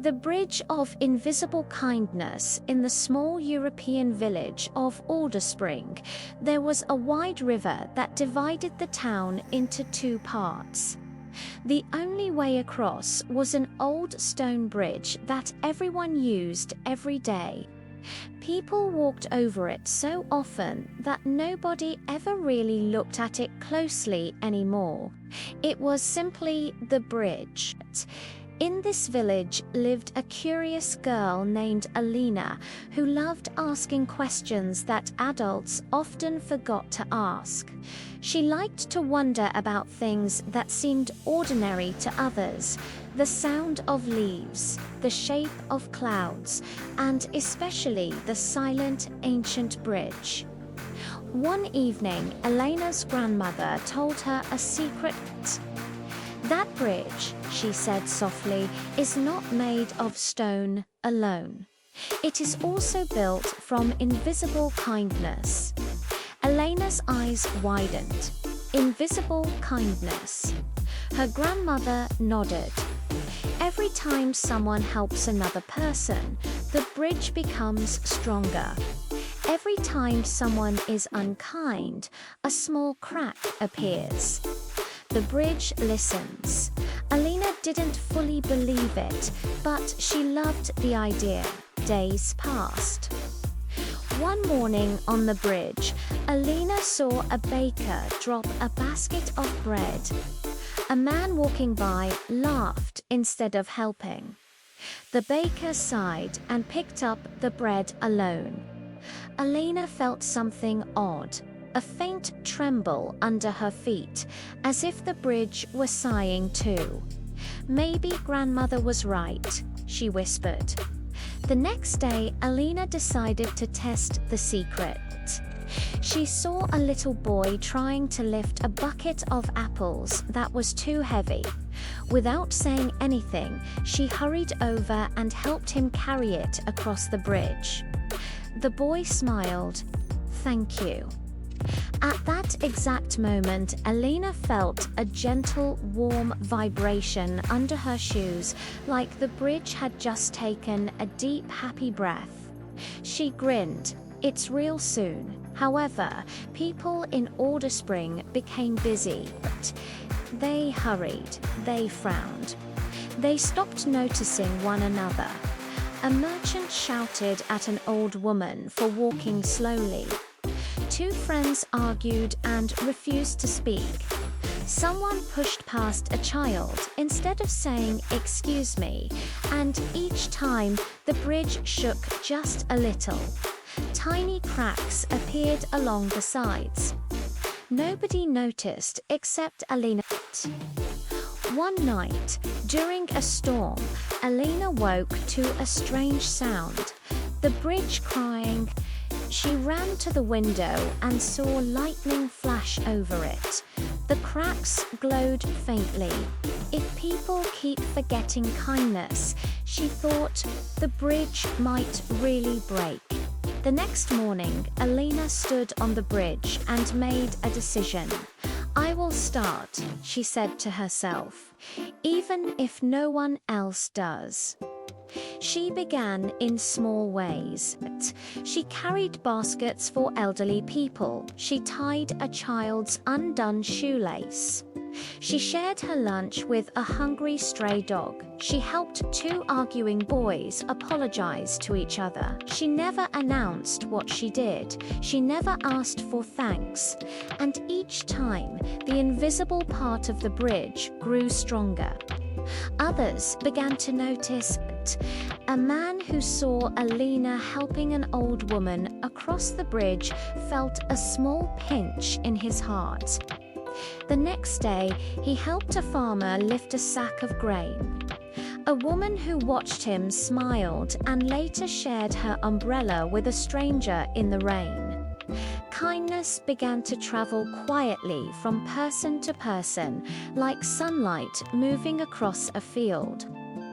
The Bridge of Invisible Kindness. In the small European village of Alderspring, there was a wide river that divided the town into two parts. The only way across was an old stone bridge that everyone used every day. People walked over it so often that nobody ever really looked at it closely anymore. It was simply the bridge. In this village lived a curious girl named Alina who loved asking questions that adults often forgot to ask. She liked to wonder about things that seemed ordinary to others: the sound of leaves, the shape of clouds, and especially the silent ancient bridge. One evening, Elena's grandmother told her a secret. "That bridge," she said softly, "is not made of stone alone. It is also built from invisible kindness." Elena's eyes widened. Invisible kindness. Her grandmother nodded. Every time someone helps another person, the bridge becomes stronger. Every time someone is unkind, a small crack appears. The bridge listens. Alina didn't fully believe it, but she loved the idea. Days passed. One morning on the bridge, Alina saw a baker drop a basket of bread. A man walking by laughed instead of helping. The baker sighed and picked up the bread alone. Alina felt something odd. A faint tremble under her feet, as if the bridge were sighing too. "Maybe grandmother was right," she whispered. The next day, Alina decided to test the secret. She saw a little boy trying to lift a bucket of apples that was too heavy. Without saying anything, she hurried over and helped him carry it across the bridge. The boy smiled. "Thank you." At that exact moment, Alina felt a gentle, warm vibration under her shoes, like the bridge had just taken a deep, happy breath. She grinned. "It's real soon." However, people in Alderspring became busy. They hurried. They frowned. They stopped noticing one another. A merchant shouted at an old woman for walking slowly. Two friends argued and refused to speak. Someone pushed past a child instead of saying "excuse me," and each time the bridge shook just a little. Tiny cracks appeared along the sides. Nobody noticed except Alina. One night, during a storm, Alina woke to a strange sound. The bridge crying. She ran to the window and saw lightning flash over it. The cracks glowed faintly. If people keep forgetting kindness, she thought, the bridge might really break. The next morning, Alina stood on the bridge and made a decision. "I will start," she said to herself, "even if no one else does." She began in small ways. She carried baskets for elderly people. She tied a child's undone shoelace. She shared her lunch with a hungry stray dog. She helped two arguing boys apologize to each other. She never announced what she did. She never asked for thanks. And each time, the invisible part of the bridge grew stronger. Others began to notice. A man who saw Alina helping an old woman across the bridge felt a small pinch in his heart. The next day, he helped a farmer lift a sack of grain. A woman who watched him smiled and later shared her umbrella with a stranger in the rain. Kindness began to travel quietly from person to person, like sunlight moving across a field.